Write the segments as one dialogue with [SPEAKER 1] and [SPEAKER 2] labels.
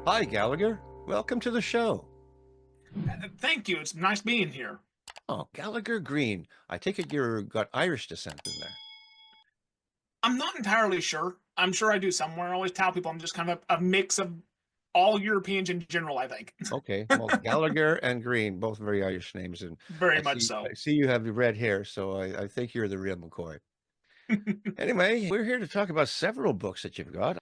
[SPEAKER 1] Hi, Gallagher. Welcome to the show.
[SPEAKER 2] Thank you. It's nice being here.
[SPEAKER 1] Oh, Gallagher Green. I take it you're got Irish descent in there.
[SPEAKER 2] I'm not entirely sure. I'm sure I do somewhere. I always tell people I'm just kind of a mix of all Europeans in general, I think.
[SPEAKER 1] Okay, well, Gallagher and Green, both very Irish names, and
[SPEAKER 2] Very
[SPEAKER 1] I
[SPEAKER 2] much
[SPEAKER 1] see
[SPEAKER 2] so.
[SPEAKER 1] I see you have red hair, so I think you're the real McCoy. Anyway, we're here to talk about several books that you've got,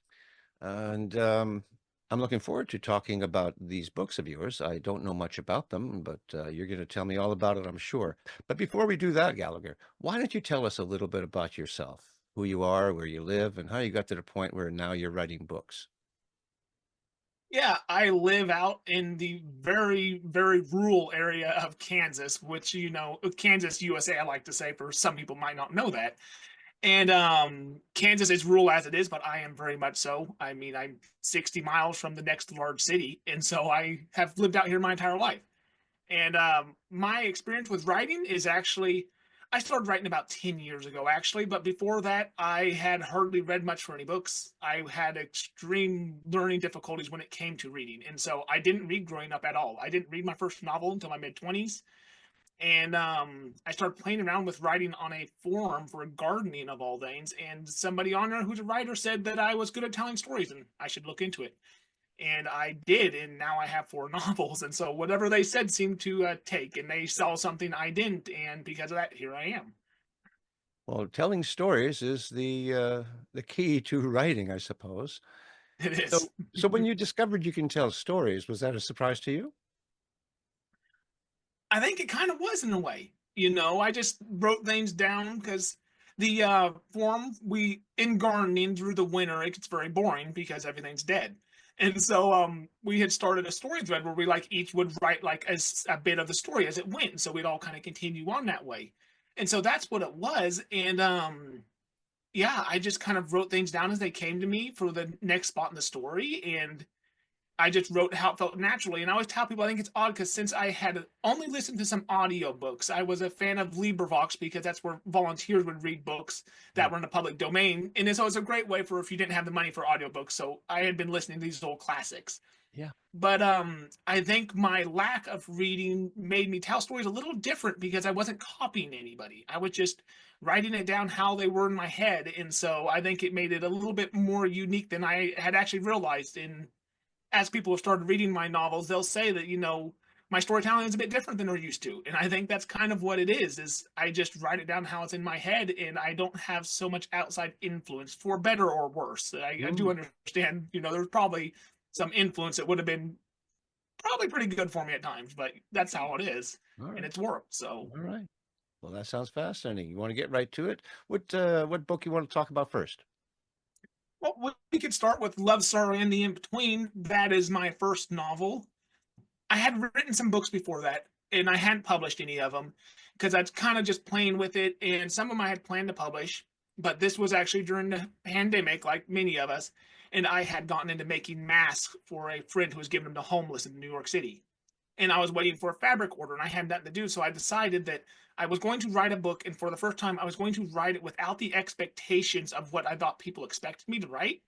[SPEAKER 1] and I'm looking forward to talking about these books of yours. I don't know much about them, but you're going to tell me all about it, I'm sure. But before we do that, Gallagher, why don't you tell us a little bit about yourself, who you are, where you live, and how you got to the point where now you're writing books?
[SPEAKER 2] Yeah, I live out in the very, very rural area of Kansas, which, Kansas, USA, I like to say, for some people might not know that. And Kansas is rural as it is, but I am very much so. I mean, I'm 60 miles from the next large city, and so I have lived out here my entire life. And my experience with writing is actually, I started writing about 10 years ago, actually. But before that, I had hardly read much for any books. I had extreme learning difficulties when it came to reading. And so I didn't read growing up at all. I didn't read my first novel until my mid 20s. And I started playing around with writing on a forum for gardening of all things. And somebody on there who's a writer said that I was good at telling stories and I should look into it, and I did, and now I have four novels. And so whatever they said seemed to take, and they saw something I didn't, and because of that, here I am.
[SPEAKER 1] Well, telling stories is the key to writing, I suppose.
[SPEAKER 2] It is.
[SPEAKER 1] So when you discovered you can tell stories, was that a surprise to you?
[SPEAKER 2] I think it kind of was in a way. I just wrote things down because the form we in gardening through the winter it gets very boring because everything's dead. And so we had started a story thread where we like each would write like as a bit of the story as it went. So we'd all kind of continue on that way. And so that's what it was. And yeah, I just kind of wrote things down as they came to me for the next spot in the story. And I just wrote how it felt naturally. And I always tell people I think it's odd because since I had only listened to some audiobooks, I was a fan of LibriVox because that's where volunteers would read books that
[SPEAKER 1] Mm.
[SPEAKER 2] were in the public domain. And so it's a great way for if you didn't have the money for audiobooks. So I had been listening to these old classics.
[SPEAKER 1] Yeah.
[SPEAKER 2] But I think my lack of reading made me tell stories a little different because I wasn't copying anybody. I was just writing it down how they were in my head. And so I think it made it a little bit more unique than I had actually realized. And as people have started reading my novels, they'll say that, my storytelling is a bit different than they're used to. And I think that's kind of what it is I just write it down how it's in my head and I don't have so much outside influence for better or worse. I do
[SPEAKER 1] Mm.
[SPEAKER 2] understand, there's probably some influence that would have been probably pretty good for me at times, but that's how it is.
[SPEAKER 1] All
[SPEAKER 2] And
[SPEAKER 1] right.
[SPEAKER 2] it's worked. So,
[SPEAKER 1] All right. Well, that sounds fascinating. You want to get right to it? What book you want to talk about first?
[SPEAKER 2] well, we could start with Love, Sorrow, and the In Between. That is my first novel. I had written some books before that, and I hadn't published any of them because I was kind of just playing with it. And some of them I had planned to publish, but this was actually during the pandemic, like many of us. And I had gotten into making masks for a friend who was giving them to homeless in New York City. And I was waiting for a fabric order, and I had nothing to do. So I decided that I was going to write a book, and for the first time, I was going to write it without the expectations of what I thought people expected me to write.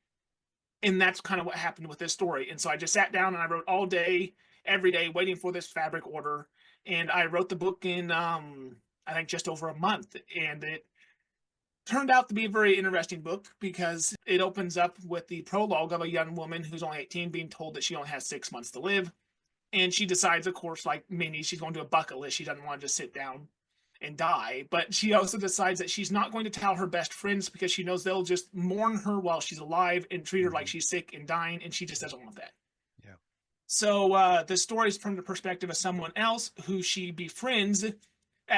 [SPEAKER 2] And that's kind of what happened with this story. And so I just sat down and I wrote all day, every day, waiting for this fabric order. And I wrote the book in, I think, just over a month. And it turned out to be a very interesting book because it opens up with the prologue of a young woman who's only 18 being told that she only has 6 months to live. And she decides, of course, like many, she's going to do a bucket list. She doesn't want to just sit down and die. But she also decides that she's not going to tell her best friends because she knows they'll just mourn her while she's alive and treat her like
[SPEAKER 1] Mhm.
[SPEAKER 2] she's sick and dying, and she just doesn't want that.
[SPEAKER 1] Yeah.
[SPEAKER 2] So the story is from the perspective of someone else who she befriends.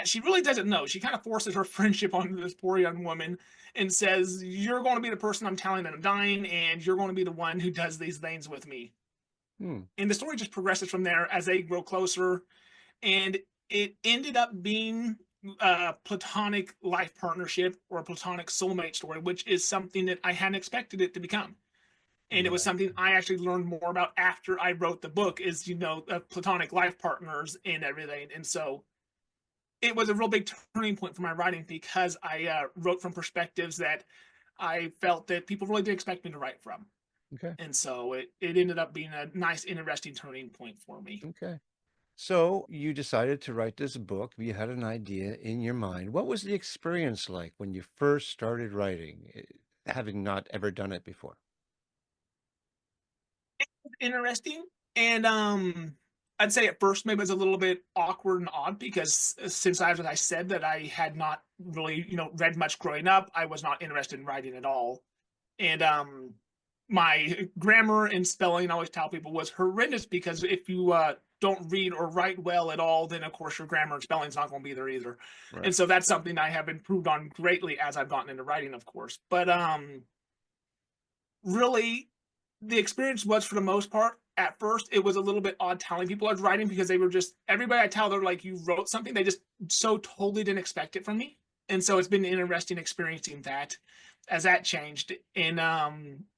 [SPEAKER 2] She really doesn't know. She kind of forces her friendship onto this poor young woman and says, "You're going to be the person I'm telling that I'm dying, and you're going to be the one who does these things with me."
[SPEAKER 1] Hmm.
[SPEAKER 2] And the story just progresses from there as they grow closer, and it ended up being a platonic life partnership or a platonic soulmate story, which is something that I hadn't expected it to become. And it was
[SPEAKER 1] Right.
[SPEAKER 2] something I actually learned more about after I wrote the book is, platonic life partners and everything. And so it was a real big turning point for my writing because I wrote from perspectives that I felt that people really did expect me to write from.
[SPEAKER 1] Okay.
[SPEAKER 2] And so it ended up being a nice, interesting turning point for me.
[SPEAKER 1] Okay. So you decided to write this book. You had an idea in your mind. What was the experience like when you first started writing, having not ever done it before?
[SPEAKER 2] Interesting. And I'd say at first maybe it was a little bit awkward and odd because since as I said that I had not really, read much growing up, I was not interested in writing at all. And my grammar and spelling, I always tell people, was horrendous because if you don't read or write well at all, then of course your grammar and spelling is not going to be there either.
[SPEAKER 1] Right.
[SPEAKER 2] And so that's something I have improved on greatly as I've gotten into writing, of course. But really, the experience was for the most part. At first, it was a little bit odd telling people I was writing because they were just everybody I tell they're like, you wrote something. They just so totally didn't expect it from me, and so it's been interesting experiencing that as that changed. And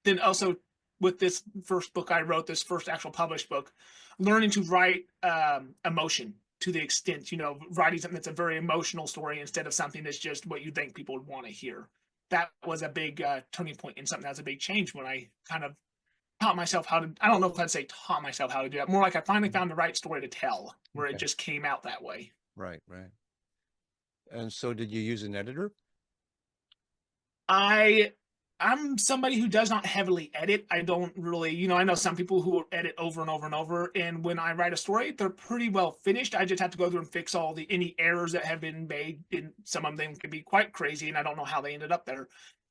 [SPEAKER 2] then also with this first book I wrote, this first actual published book, learning to write emotion to the extent writing something that's a very emotional story instead of something that's just what you think people would want to hear. That was a big turning point and something that was a big change when I kind of taught myself how to. I don't know if I'd say taught myself how to do that. More like I finally
[SPEAKER 1] Mhm.
[SPEAKER 2] found the right story to tell, where it
[SPEAKER 1] Okay.
[SPEAKER 2] just came out that way.
[SPEAKER 1] Right, right. And so did you use an editor?
[SPEAKER 2] I I'm somebody who does not heavily edit. I don't really, I know some people who edit over and over and over, and when I write a story, they're pretty well finished. I just have to go through and fix all the any errors that have been made, and some of them can be quite crazy, and I don't know how they ended up there.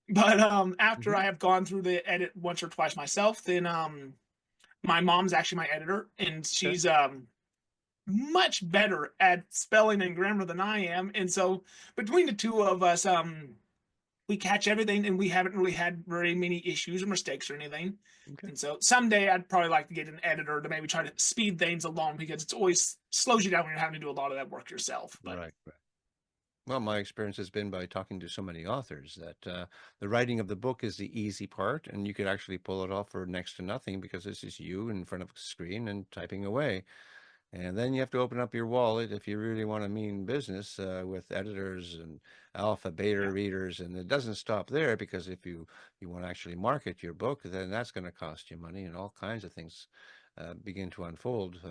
[SPEAKER 2] But after
[SPEAKER 1] Hmm.
[SPEAKER 2] I have gone through the edit once or twice myself, then my mom's actually my editor, and
[SPEAKER 1] Okay.
[SPEAKER 2] she's much better at spelling and grammar than I am. And so between the two of us, we catch everything and we haven't really had very many issues or mistakes or anything.
[SPEAKER 1] Okay.
[SPEAKER 2] And so someday I'd probably like to get an editor to maybe try to speed things along because it's always slows you down when you're having to do a lot of that work yourself. But
[SPEAKER 1] Right, right. Well, my experience has been by talking to so many authors that the writing of the book is the easy part, and you could actually pull it off for next to nothing because this is you in front of a screen and typing away. And then you have to open up your wallet if you really want to mean business with editors and alpha, beta
[SPEAKER 2] yeah.
[SPEAKER 1] readers. And it doesn't stop there because if you want to actually market your book, then that's going to cost you money and all kinds of things begin to unfold.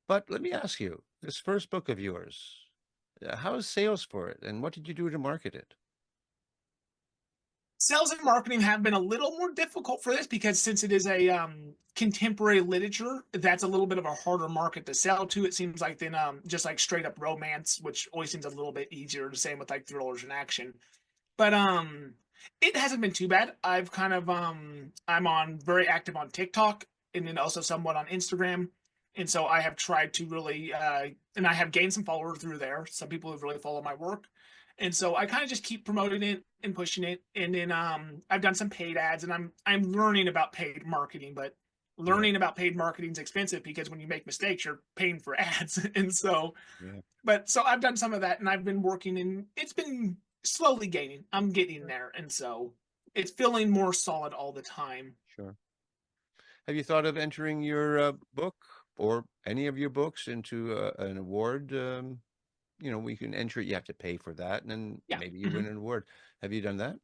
[SPEAKER 1] But let me ask you, this first book of yours, how's sales for it, and what did you do to market it?
[SPEAKER 2] Sales and marketing have been a little more difficult for this because since it is a contemporary literature, that's a little bit of a harder market to sell to. It seems like than just like straight up romance, which always seems a little bit easier. The same with like thrillers and action. But it hasn't been too bad. I've kind of I'm on very active on TikTok and then also somewhat on Instagram. And so I have tried to really and I have gained some followers through there. Some people have really followed my work. And so I kind of just keep promoting it and pushing it. And then I've done some paid ads and I'm learning about paid marketing, but
[SPEAKER 1] Yeah,
[SPEAKER 2] learning about paid marketing is expensive because when you make mistakes, you're paying for ads. And so
[SPEAKER 1] yeah,
[SPEAKER 2] but so I've done some of that and I've been working and it's been slowly gaining. I'm getting
[SPEAKER 1] sure,
[SPEAKER 2] there. And so it's feeling more solid all the time.
[SPEAKER 1] sure. Have you thought of entering your book or any of your books into an award? We can enter it. You have to pay for that, and then
[SPEAKER 2] Yeah.
[SPEAKER 1] maybe you win
[SPEAKER 2] Mhm.
[SPEAKER 1] an award. Have you done that?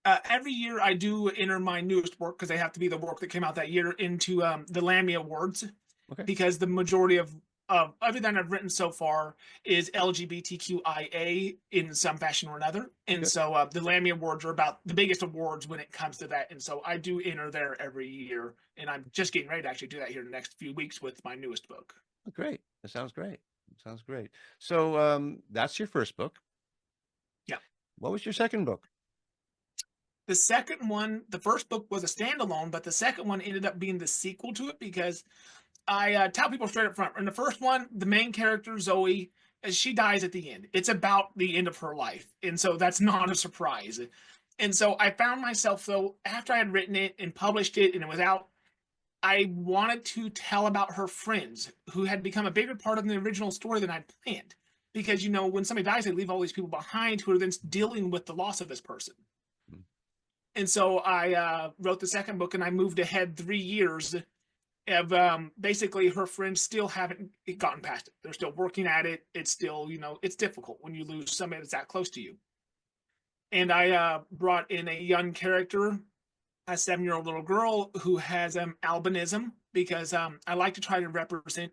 [SPEAKER 2] Every year I do enter my newest work because they have to be the work that came out that year into the Lammy Awards
[SPEAKER 1] Okay,
[SPEAKER 2] because the majority of everything I've written so far is LGBTQIA in some fashion or another. And
[SPEAKER 1] good.
[SPEAKER 2] so the Lammy Awards are about the biggest awards when it comes to that. And so I do enter there every year. And I'm just getting ready to actually do that here in the next few weeks with my newest book.
[SPEAKER 1] Oh, great. That sounds great. That sounds great. So that's your first book.
[SPEAKER 2] Yeah.
[SPEAKER 1] What was your second book?
[SPEAKER 2] The second one, the first book was a standalone, but the second one ended up being the sequel to it because I tell people straight up front. In the first one, the main character Zoe, she dies at the end. It's about the end of her life, and so that's not a surprise. And so I found myself though after I had written it and published it and it was out, I wanted to tell about her friends who had become a bigger part of the original story than I'd planned. Because when somebody dies, they leave all these people behind who are then dealing with the loss of this person.
[SPEAKER 1] Mm.
[SPEAKER 2] And so I wrote the second book and I moved ahead 3 years of basically her friends still haven't gotten past it. They're still working at it. It's still, it's difficult when you lose somebody that's that close to you. And I brought in a young character a 7-year-old little girl who has albinism, because I like to try to represent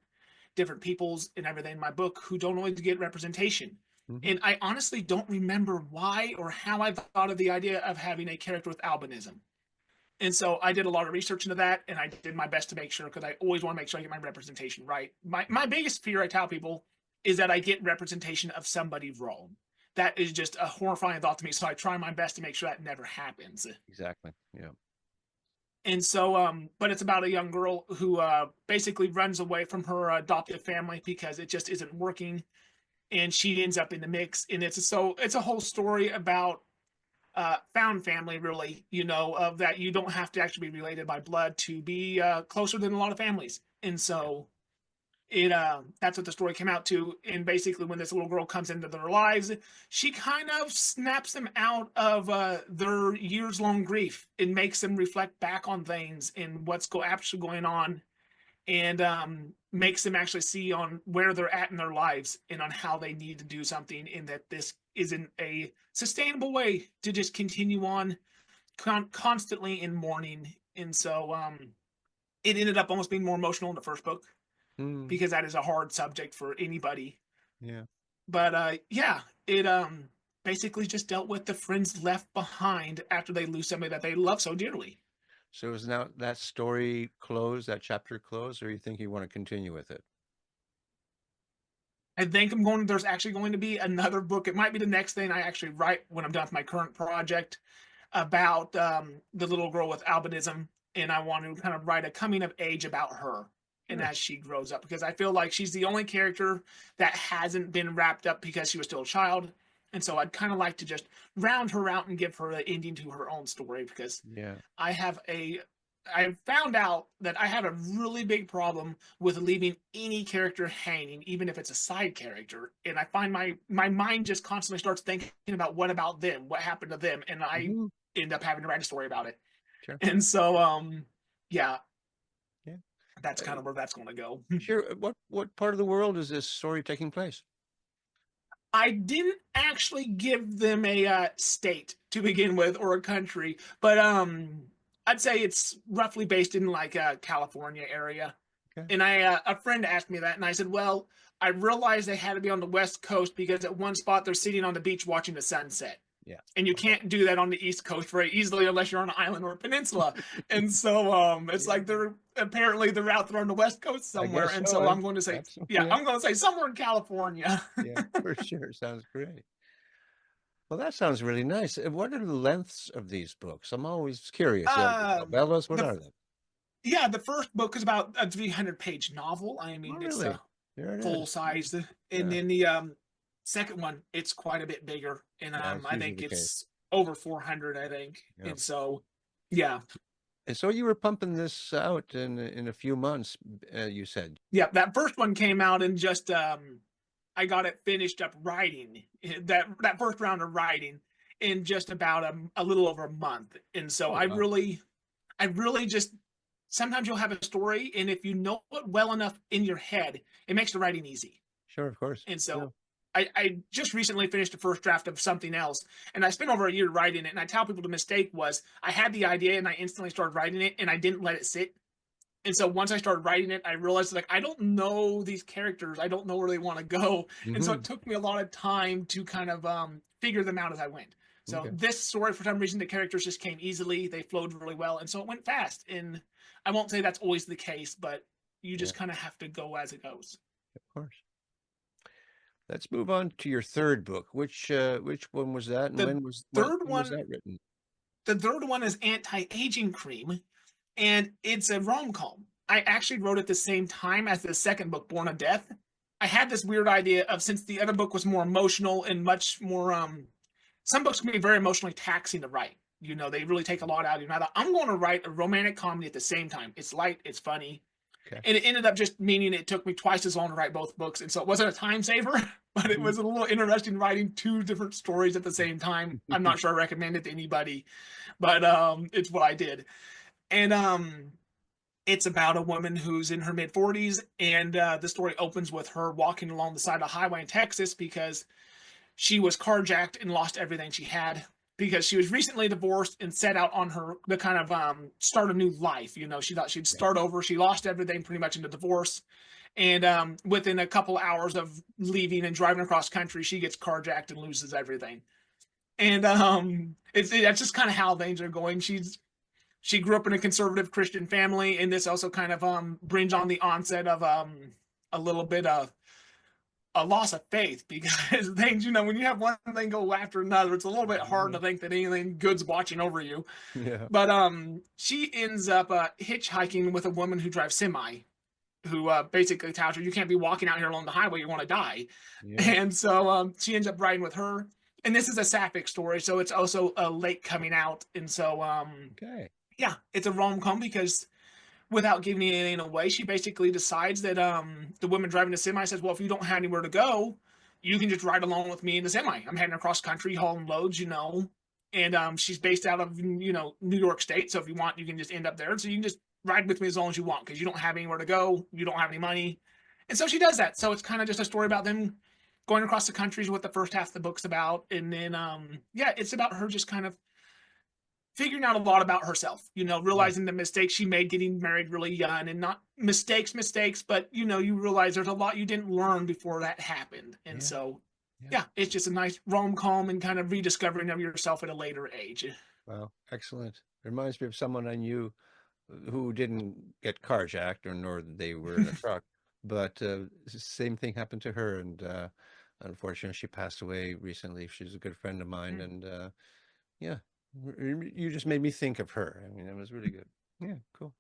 [SPEAKER 2] different peoples and everything in my book who don't always get representation.
[SPEAKER 1] Hmm.
[SPEAKER 2] And I honestly don't remember why or how I thought of the idea of having a character with albinism. And so I did a lot of research into that, and I did my best to make sure, because I always want to make sure I get my representation right. My biggest fear, I tell people, is that I get representation of somebody wrong. That is just a horrifying thought to me. So I try my best to make sure that never happens.
[SPEAKER 1] Exactly. Yeah.
[SPEAKER 2] And so, but it's about a young girl who basically runs away from her adoptive family because it just isn't working, and she ends up in the mix. And it's a whole story about found family, really, of that you don't have to actually be related by blood to be closer than a lot of families. And
[SPEAKER 1] Yeah.
[SPEAKER 2] so that's what the story came out to. And basically, when this little girl comes into their lives, she kind of snaps them out of their years long grief and makes them reflect back on things and what's actually going on, and makes them actually see on where they're at in their lives and on how they need to do something, and that this isn't a sustainable way to just continue on constantly in mourning. And so it ended up almost being more emotional in the first book,
[SPEAKER 1] Mm,
[SPEAKER 2] because that is a hard subject for anybody.
[SPEAKER 1] yeah.
[SPEAKER 2] But yeah, it basically just dealt with the friends left behind after they lose somebody that they love so dearly.
[SPEAKER 1] So is now that story closed, that chapter closed, or you think you want to continue with it?
[SPEAKER 2] I think there's actually going to be another book. It might be the next thing I actually write when I'm done with my current project, about the little girl with albinism. And I want to kind of write a coming of age about her and
[SPEAKER 1] Sure.
[SPEAKER 2] as she grows up, because I feel like she's the only character that hasn't been wrapped up because she was still a child. And so I'd kind of like to just round her out and give her an ending to her own story, because
[SPEAKER 1] Yeah.
[SPEAKER 2] I have a I found out that I have a really big problem with leaving any character hanging, even if it's a side character. And I find my mind just constantly starts thinking about what about them, what happened to them, and I
[SPEAKER 1] Hmm.
[SPEAKER 2] end up having to write a story about it.
[SPEAKER 1] Sure.
[SPEAKER 2] And so, yeah,
[SPEAKER 1] Yeah.
[SPEAKER 2] that's
[SPEAKER 1] Uh,
[SPEAKER 2] kind of where that's going to go.
[SPEAKER 1] sure. What part of the world is this story taking place?
[SPEAKER 2] I didn't actually give them a state to begin with, or a country, but I'd say it's roughly based in like a California area.
[SPEAKER 1] Okay.
[SPEAKER 2] And I a friend asked me that, and I said, well, I realized they had to be on the West Coast because at one spot they're sitting on the beach watching the sunset.
[SPEAKER 1] Yeah.
[SPEAKER 2] And you
[SPEAKER 1] Okay.
[SPEAKER 2] can't do that on the East Coast very easily unless you're on an island or a peninsula. And so it's
[SPEAKER 1] Yeah.
[SPEAKER 2] like they're out there on the West Coast
[SPEAKER 1] I
[SPEAKER 2] somewhere.
[SPEAKER 1] guess
[SPEAKER 2] And
[SPEAKER 1] so.
[SPEAKER 2] so I'm going to say,
[SPEAKER 1] Absolutely.
[SPEAKER 2] yeah,
[SPEAKER 1] Yeah.
[SPEAKER 2] I'm going to say somewhere in California.
[SPEAKER 1] Yeah. For sure. Sounds great. Well, that sounds really nice. What are the lengths of these books? I'm always curious.
[SPEAKER 2] uh,
[SPEAKER 1] Novellas, what
[SPEAKER 2] the
[SPEAKER 1] are they?
[SPEAKER 2] Yeah, the first book is about a 300-page novel. I
[SPEAKER 1] Oh,
[SPEAKER 2] mean, it's
[SPEAKER 1] really?
[SPEAKER 2] a
[SPEAKER 1] There it
[SPEAKER 2] full
[SPEAKER 1] is. Yeah.
[SPEAKER 2] sized. And
[SPEAKER 1] Yeah.
[SPEAKER 2] then the second one, it's quite a bit bigger, and
[SPEAKER 1] Yeah, it's
[SPEAKER 2] I
[SPEAKER 1] usually
[SPEAKER 2] think
[SPEAKER 1] the case.
[SPEAKER 2] it's over 400, I think.
[SPEAKER 1] Yeah.
[SPEAKER 2] And so, yeah,
[SPEAKER 1] And so you were pumping this out in a few months, you said.
[SPEAKER 2] yeah, that first one came out and just I got it finished up writing that first round of writing in just about a little over a month. And so
[SPEAKER 1] Oh, wow.
[SPEAKER 2] I really just, sometimes you'll have a story, and if you know it well enough in your head, it makes the writing easy.
[SPEAKER 1] Sure, of course.
[SPEAKER 2] And
[SPEAKER 1] Yeah.
[SPEAKER 2] so I just recently finished the first draft of something else, and I spent over a year writing it. And I tell people the mistake was I had the idea and I instantly started writing it, and I didn't let it sit. And so once I started writing it, I realized, like, I don't know these characters. I don't know where they want to go. And so
[SPEAKER 1] Hmm.
[SPEAKER 2] it took me a lot of time to kind of figure them out as I went. So
[SPEAKER 1] Okay.
[SPEAKER 2] this story, for some reason, the characters just came easily. They flowed really well, and so it went fast. And I won't say that's always the case, but you
[SPEAKER 1] Yeah,
[SPEAKER 2] just kind of have to go as it goes.
[SPEAKER 1] of course. Let's move on to your third book. Which one was that, and
[SPEAKER 2] The
[SPEAKER 1] when
[SPEAKER 2] third
[SPEAKER 1] was
[SPEAKER 2] one,
[SPEAKER 1] that written?
[SPEAKER 2] the third one is Anti-Aging Cream, and it's a rom-com. I actually wrote it the same time as the second book, Born of Death. I had this weird idea of, since the other book was more emotional and much more some books can be very emotionally taxing to write. They really take a lot out of you. And I thought, I'm going to write a romantic comedy at the same time. It's light, it's funny.
[SPEAKER 1] Okay.
[SPEAKER 2] And it ended up just meaning it took me twice as long to write both books. And so it wasn't a time saver, but it
[SPEAKER 1] Mhm.
[SPEAKER 2] was a little interesting writing two different stories at the same time. I'm not sure I recommend it to anybody, but it's what I did. And it's about a woman who's in her mid 40s, and the story opens with her walking along the side of the highway in Texas because she was carjacked and lost everything she had. because she was recently divorced and set out on her the kind of start a new life. She thought she'd
[SPEAKER 1] Yeah.
[SPEAKER 2] start over. She lost everything pretty much in the divorce, and within a couple hours of leaving and driving across country, she gets carjacked and loses everything. And that's just kind of how things are going. She grew up in a conservative Christian family, and this also kind of brings on the onset of a little bit of a loss of faith because things, when you have one thing go after another, it's a little bit hard to
[SPEAKER 1] Mhm.
[SPEAKER 2] think that anything good's watching over you.
[SPEAKER 1] Yeah.
[SPEAKER 2] But she ends up hitchhiking with a woman who drives semi, who basically tells her you can't be walking out here along the highway, you want to die.
[SPEAKER 1] Yeah.
[SPEAKER 2] And so she ends up riding with her. And this is a sapphic story, so it's also late coming out. And so
[SPEAKER 1] Okay.
[SPEAKER 2] yeah, it's a rom com because without giving anything away, she basically decides that the woman driving the semi says, "Well, if you don't have anywhere to go, you can just ride along with me in the semi. I'm heading across country hauling loads." And she's based out of New York State, so if you want, you can just end up there. So you can just ride with me as long as you want because you don't have anywhere to go, you don't have any money, and so she does that. So it's kind of just a story about them going across the country is what the first half of the book's about, and then yeah, it's about her just kind of figuring out a lot about herself,
[SPEAKER 1] Yeah.
[SPEAKER 2] realizing the mistakes she made getting married really young and not mistakes, but you realize there's a lot you didn't learn before that happened. And
[SPEAKER 1] Yeah.
[SPEAKER 2] so,
[SPEAKER 1] Yeah.
[SPEAKER 2] yeah, it's just a nice rom com and kind of rediscovering of yourself at a later age.
[SPEAKER 1] Wow. Excellent. Reminds me of someone I knew who didn't get carjacked, or nor they were in a truck, but same thing happened to her, and unfortunately, she passed away recently. She's a good friend of mine, and yeah, you just made me think of her. I mean, it was really good. Yeah, cool.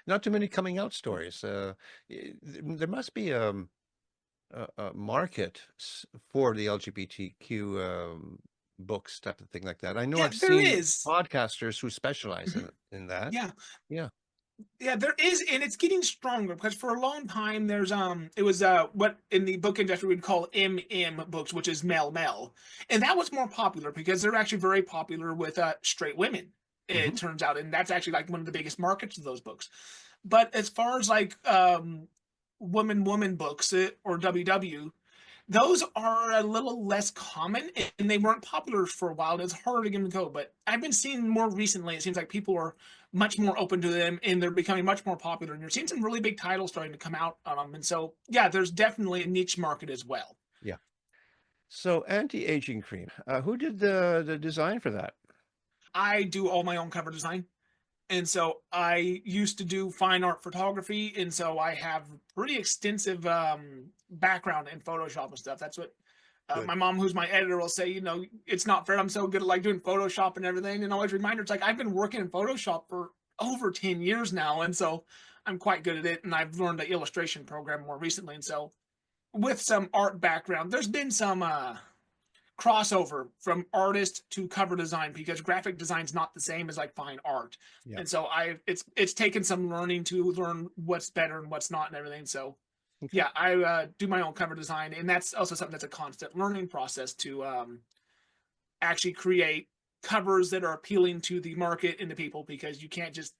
[SPEAKER 1] Not too many coming out stories. There must be a market for the LGBTQ books, type of thing like that. I know
[SPEAKER 2] Yeah,
[SPEAKER 1] I've
[SPEAKER 2] there
[SPEAKER 1] seen
[SPEAKER 2] is.
[SPEAKER 1] podcasters who specialize in that.
[SPEAKER 2] Yeah,
[SPEAKER 1] Yeah.
[SPEAKER 2] yeah, there is, and it's getting stronger because for a long time there's it was what in the book industry we'd call MM books, which is male male, and that was more popular because they're actually very popular with straight women. It
[SPEAKER 1] Hmm.
[SPEAKER 2] turns out, and that's actually like one of the biggest markets of those books. But as far as like woman books or WW, those are a little less common and they weren't popular for a while. It's harder to get them to go. But I've been seeing more recently, it seems like people are much more open to them and they're becoming much more popular. And you're seeing some really big titles starting to come out on them. And so, yeah, there's definitely a niche market as well.
[SPEAKER 1] Yeah. So anti-aging cream. Who did the design for that?
[SPEAKER 2] I do all my own cover design. And so I used to do fine art photography. And so I have pretty extensive background in Photoshop and stuff. That's what
[SPEAKER 1] Good.
[SPEAKER 2] my mom, who's my editor, will say, it's not fair. I'm so good at like doing Photoshop and everything. And always remind her, it's like, I've been working in Photoshop for over 10 years now. And so I'm quite good at it. And I've learned the illustration program more recently. And so with some art background, there's been some crossover from artist to cover design because graphic design is not the same as like fine art.
[SPEAKER 1] Yeah.
[SPEAKER 2] And so it's taken some learning to learn what's better and what's not and everything. So
[SPEAKER 1] Okay.
[SPEAKER 2] yeah, I do my own cover design, and that's also something that's a constant learning process to actually create covers that are appealing to the market and the people because you can't just.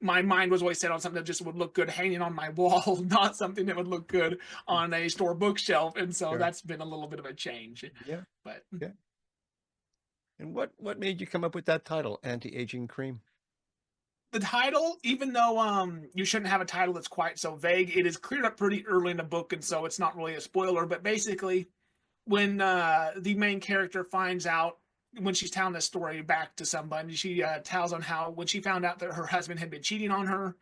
[SPEAKER 2] My mind was always set on something that just would look good hanging on my wall, not something that would look good on a store bookshelf, and so
[SPEAKER 1] Sure.
[SPEAKER 2] that's been a little bit of a change.
[SPEAKER 1] Yeah.
[SPEAKER 2] But
[SPEAKER 1] Yeah. And what made you come up with that title, anti-aging cream?
[SPEAKER 2] the title, even though you shouldn't have a title that's quite so vague, it is cleared up pretty early in the book, and so it's not really a spoiler. But basically, when the main character finds out when she's telling this story back to somebody, she tells on how when she found out that her husband had been cheating on her,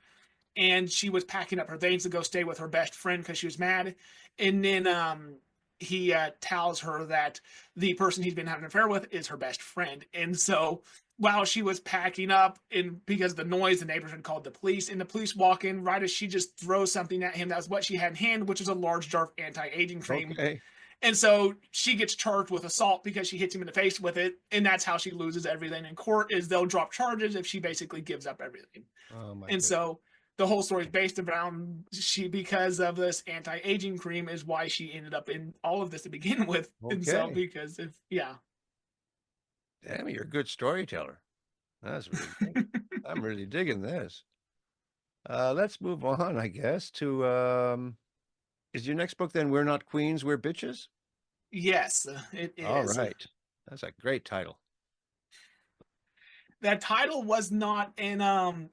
[SPEAKER 2] and she was packing up her things to go stay with her best friend because she was mad. And then he tells her that the person he's been having an affair with is her best friend. And so while she was packing up, and because of the noise, the neighbors had called the police, and the police walk in right as she just throws something at him. That was what she had in hand, which is a large jar of anti-aging cream.
[SPEAKER 1] Okay.
[SPEAKER 2] And so she gets charged with assault because she hits him in the face with it, and that's how she loses everything in court. Is they'll drop charges if she basically gives up everything.
[SPEAKER 1] Oh my
[SPEAKER 2] And
[SPEAKER 1] goodness.
[SPEAKER 2] so the whole story is based around she because of this anti-aging cream is why she ended up in all of this to begin with. And so
[SPEAKER 1] Okay.
[SPEAKER 2] because if yeah.
[SPEAKER 1] Damn, you're a good storyteller. That's really neat. I'm really digging this. Let's move on, I guess, to is your next book then We're Not Queens, We're Bitches?
[SPEAKER 2] Yes, it
[SPEAKER 1] All
[SPEAKER 2] is.
[SPEAKER 1] right. That's a great title.
[SPEAKER 2] That title was not in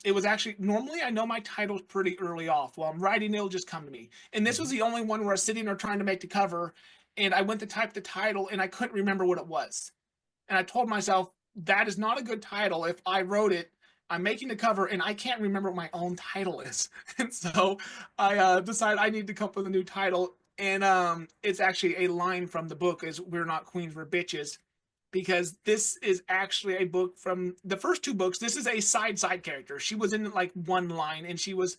[SPEAKER 2] it was actually normally I know my titles pretty early off. While I'm writing, it'll just come to me. And this was
[SPEAKER 1] Mhm.
[SPEAKER 2] the only one where I was sitting there trying to make the cover, and I went to type the title and I couldn't remember what it was. And I told myself that is not a good title. If I wrote it, I'm making the cover and I can't remember what my own title is. And so I decided I need to come up with a new title. And it's actually a line from the book is "We're not queens, we're bitches," because this is actually a book from the first two books. This is a side character. She was in like one line, and she was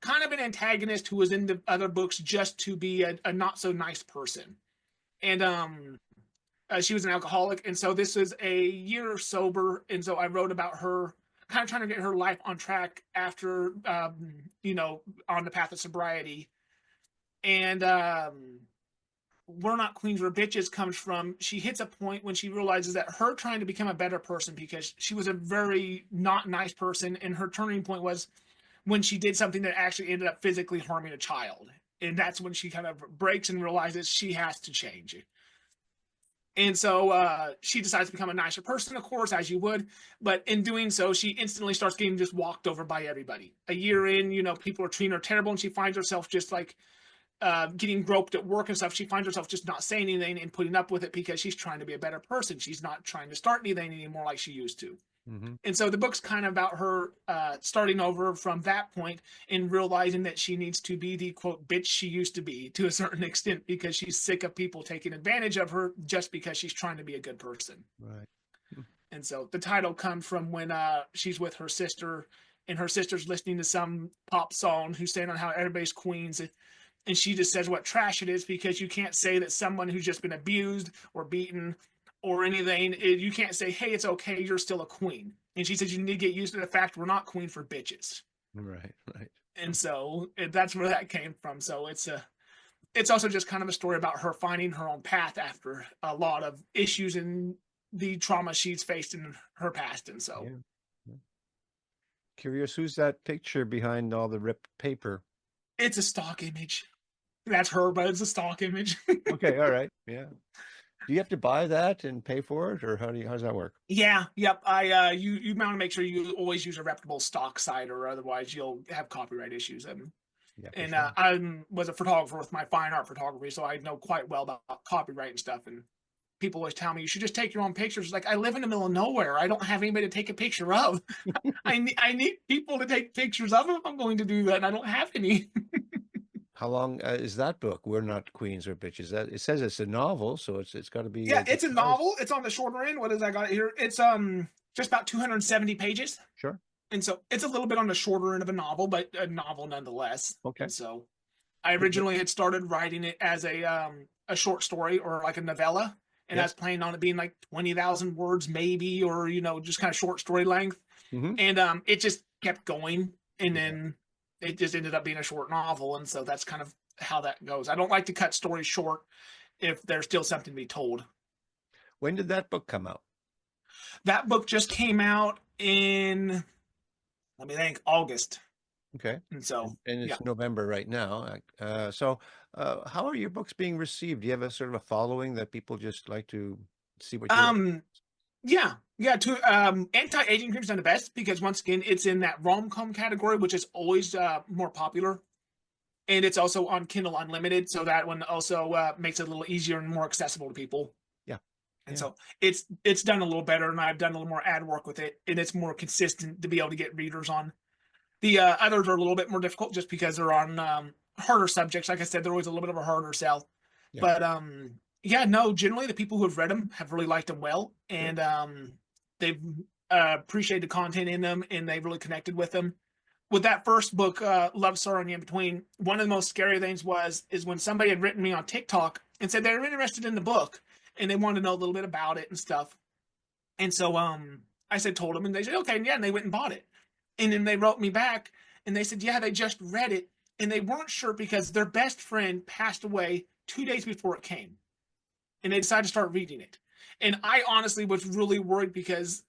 [SPEAKER 2] kind of an antagonist who was in the other books just to be a not so nice person. And she was an alcoholic, and so this is a year sober, and so I wrote about her kind of trying to get her life on track after on the path of sobriety. And "We're not queens, we're bitches" comes from she hits a point when she realizes that her trying to become a better person, because she was a very not nice person, and her turning point was when she did something that actually ended up physically harming a child. And that's when she kind of breaks and realizes she has to change. And so she decides to become a nicer person, of course, as you would. But in doing so, she instantly starts getting just walked over by everybody. A year in, people are treating her terrible, and she finds herself just like getting groped at work and stuff. She finds herself just not saying anything and putting up with it because she's trying to be a better person. She's not trying to start anything anymore like she used to.
[SPEAKER 1] Mhm.
[SPEAKER 2] And so the book's kind of about her starting over from that point and realizing that she needs to be the quote bitch she used to be to a certain extent, because she's sick of people taking advantage of her just because she's trying to be a good person.
[SPEAKER 1] Right. Mm.
[SPEAKER 2] And so the title comes from when she's with her sister, and her sister's listening to some pop song who's saying on how everybody's queens, and she just says what trash it is, because you can't say that someone who's just been abused or beaten or anything, you can't say, hey, it's okay, you're still a queen. And she says you need to get used to the fact we're not queen for bitches.
[SPEAKER 1] Right, right.
[SPEAKER 2] And so that's where that came from. So it's also just kind of a story about her finding her own path after a lot of issues and the trauma she's faced in her past. And so
[SPEAKER 1] Yeah. Yeah. Curious, who's that picture behind all the ripped paper?
[SPEAKER 2] it's a stock image. That's her, but it's a stock image.
[SPEAKER 1] Okay, all right. Yeah. Do you have to buy that and pay for it, or how does that work?
[SPEAKER 2] Yeah, yep. You want to make sure you always use a reputable stock site, or otherwise you'll have copyright issues.
[SPEAKER 1] Yeah, for
[SPEAKER 2] And
[SPEAKER 1] sure.
[SPEAKER 2] I was a photographer with my fine art photography, so I know quite well about copyright and stuff. And people always tell me you should just take your own pictures. Like, I live in the middle of nowhere. I don't have anybody to take a picture of. I need people to take pictures of if I'm going to do that, and I don't have any.
[SPEAKER 1] How long is that book? We're not queens or bitches. That it says it's a novel, so it's got to be
[SPEAKER 2] Yeah,
[SPEAKER 1] a good
[SPEAKER 2] it's a
[SPEAKER 1] size.
[SPEAKER 2] novel. It's on the shorter end. What is I got here? It's just about 270 pages.
[SPEAKER 1] Sure.
[SPEAKER 2] And so it's a little bit on the shorter end of a novel, but a novel nonetheless.
[SPEAKER 1] Okay.
[SPEAKER 2] And so I
[SPEAKER 1] But,
[SPEAKER 2] originally had started writing it as a short story or like a novella, and I
[SPEAKER 1] yeah.
[SPEAKER 2] was planning on it being like 20,000 words maybe, or just kind of short story length.
[SPEAKER 1] Hmm.
[SPEAKER 2] And it just kept going, and
[SPEAKER 1] Yeah.
[SPEAKER 2] then it just ended up being a short novel, and so that's kind of how that goes. I don't like to cut stories short if there's still something to be told.
[SPEAKER 1] When did that book come out?
[SPEAKER 2] That book just came out in, let me think, August.
[SPEAKER 1] Okay.
[SPEAKER 2] And so
[SPEAKER 1] And
[SPEAKER 2] yeah.
[SPEAKER 1] it's November right now. How are your books being received? Do you have a sort of a following that people just like to see what you're?
[SPEAKER 2] Um, yeah. To anti-aging cream's done the best, because once again, it's in that rom-com category, which is always more popular, and it's also on Kindle Unlimited, so that one also makes it a little easier and more accessible to people.
[SPEAKER 1] Yeah.
[SPEAKER 2] And
[SPEAKER 1] Yeah.
[SPEAKER 2] so it's done a little better, and I've done a little more ad work with it, and it's more consistent to be able to get readers on. The others are a little bit more difficult just because they're on harder subjects. Like I said, they're always a little bit of a harder sell.
[SPEAKER 1] Yeah.
[SPEAKER 2] But yeah, no, generally the people who have read them have really liked them well,
[SPEAKER 1] Good.
[SPEAKER 2] and they've appreciated the content in them, and they've really connected with them. With that first book, Love, Sorrow, and In Between, one of the most scary things is when somebody had written me on TikTok and said they were interested in the book and they wanted to know a little bit about it and stuff. And so I said, told them, and they said, okay, yeah, and they went and bought it. And then they wrote me back and they said, yeah, they just read it. And they weren't sure because their best friend passed away 2 days before it came. And they decided to start reading it. And I honestly was really worried because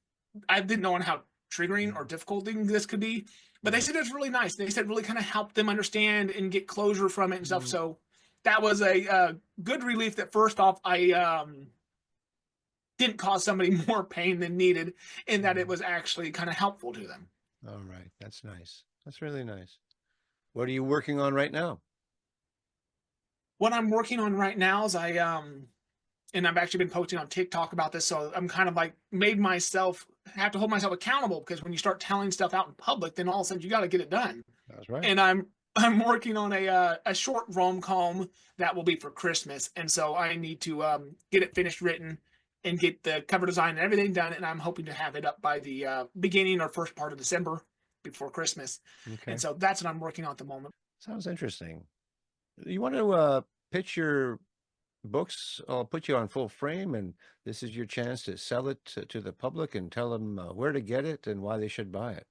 [SPEAKER 2] I didn't know how triggering or difficult this could be. But they
[SPEAKER 1] Right.
[SPEAKER 2] said it was really nice. They said really kind of helped them understand and get closure from it and stuff.
[SPEAKER 1] Mhm.
[SPEAKER 2] So that was a good relief that first off, I didn't cause somebody more pain than needed, and that it
[SPEAKER 1] Mhm.
[SPEAKER 2] was actually kind of helpful to them.
[SPEAKER 1] All right. That's nice. That's really nice. What are you working on right now?
[SPEAKER 2] What I'm working on right now is and I've actually been posting on TikTok about this, so I'm kind of like made myself have to hold myself accountable because when you start telling stuff out in public, then all of a sudden you got to get it done.
[SPEAKER 1] That's right.
[SPEAKER 2] And I'm working on a short rom com that will be for Christmas, and so I need to get it finished written and get the cover design and everything done, and I'm hoping to have it up by the beginning or first part of December before Christmas, and
[SPEAKER 1] Okay.
[SPEAKER 2] so that's what I'm working on at the moment.
[SPEAKER 1] Sounds interesting. You want to pitch your books? I'll put you on full frame, and this is your chance to sell it to the public and tell them where to get it and why they should buy it.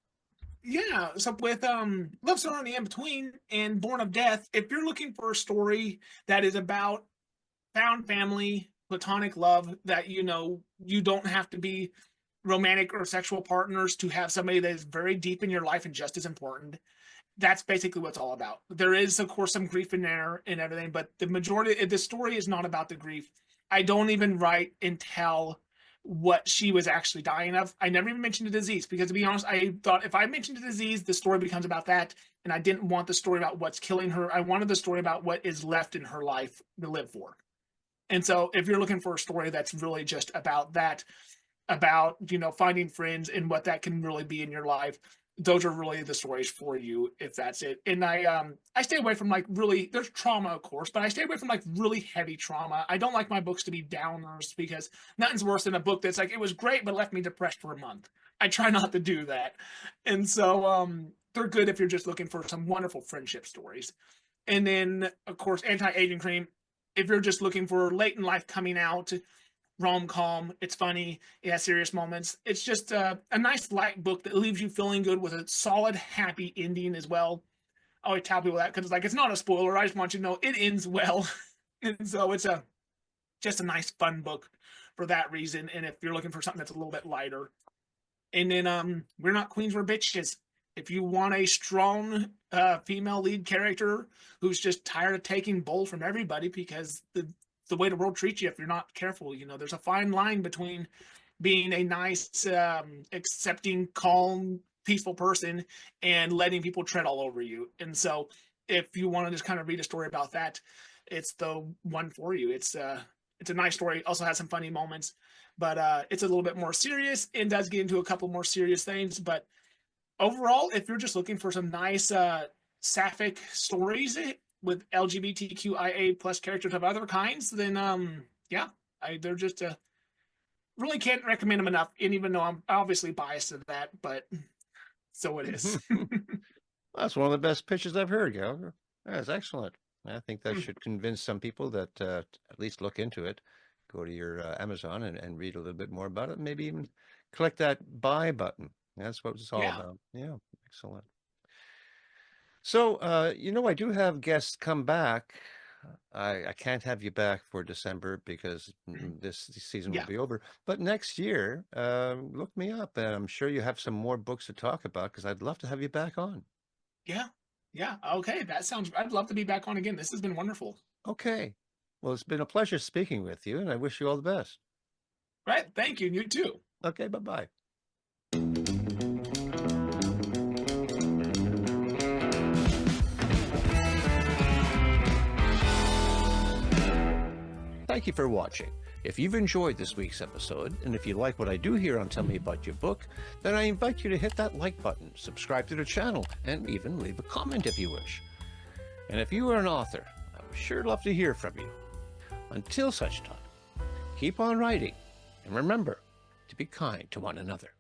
[SPEAKER 2] Yeah, so with Love Story in the In Between and Born of Death, if you're looking for a story that is about found family, platonic love, that you don't have to be romantic or sexual partners to have somebody that is very deep in your life and just as important. That's basically what it's all about. There is, of course, some grief in there and everything, but the majority of the story is not about the grief. I don't even write and tell what she was actually dying of. I never even mentioned the disease because, to be honest, I thought if I mentioned the disease, the story becomes about that. And I didn't want the story about what's killing her. I wanted the story about what is left in her life to live for. And so, if you're looking for a story that's really just about that, about finding friends and what that can really be in your life, those are really the stories for you if that's it. And I stay away from like really, there's trauma of course, but I stay away from like really heavy trauma. I don't like my books to be downers because nothing's worse than a book that's like it was great but left me depressed for a month. I try not to do that. And so they're good if you're just looking for some wonderful friendship stories. And then of course Anti-Aging Cream, if you're just looking for late in life coming out rom com. It's funny. It has serious moments. It's just a nice light book that leaves you feeling good with a solid, happy ending as well. I always tell people that because it's not a spoiler. I just want you to know it ends well, and so it's a just a nice, fun book for that reason. And if you're looking for something that's a little bit lighter, and then we're not queens, we're bitches. If you want a strong female lead character who's just tired of taking bull from everybody because the way the world treats you if you're not careful, there's a fine line between being a nice, accepting, calm, peaceful person and letting people tread all over you. And so, if you want to just kind of read a story about that, it's the one for you. It's a nice story. Also has some funny moments, but it's a little bit more serious and does get into a couple more serious things. But overall, if you're just looking for some nice sapphic stories with LGBTQIA plus characters of other kinds, then yeah, they're just really can't recommend them enough. And even though I'm obviously biased to that, but so it is.
[SPEAKER 1] That's one of the best pitches I've heard, Gallagher. That's excellent. I think that should convince some people that at least look into it. Go to your Amazon and read a little bit more about it. Maybe even click that buy button. That's what it's all
[SPEAKER 2] Yeah,
[SPEAKER 1] about. Yeah, excellent. So, I do have guests come back. I can't have you back for December because this season will
[SPEAKER 2] yeah,
[SPEAKER 1] be over. But next year, look me up, and I'm sure you have some more books to talk about because I'd love to have you back on.
[SPEAKER 2] yeah, yeah. Okay, that sounds. I'd love to be back on again. This has been wonderful.
[SPEAKER 1] Okay. Well, it's been a pleasure speaking with you, and I wish you all the best.
[SPEAKER 2] Right. Thank you. You too.
[SPEAKER 1] Okay, bye-bye. Thank you for watching. If you've enjoyed this week's episode, and if you like what I do here on Tell Me About Your Book, then I invite you to hit that like button, subscribe to the channel, and even leave a comment if you wish. And if you are an author, I would sure love to hear from you. Until such time, keep on writing, and remember to be kind to one another.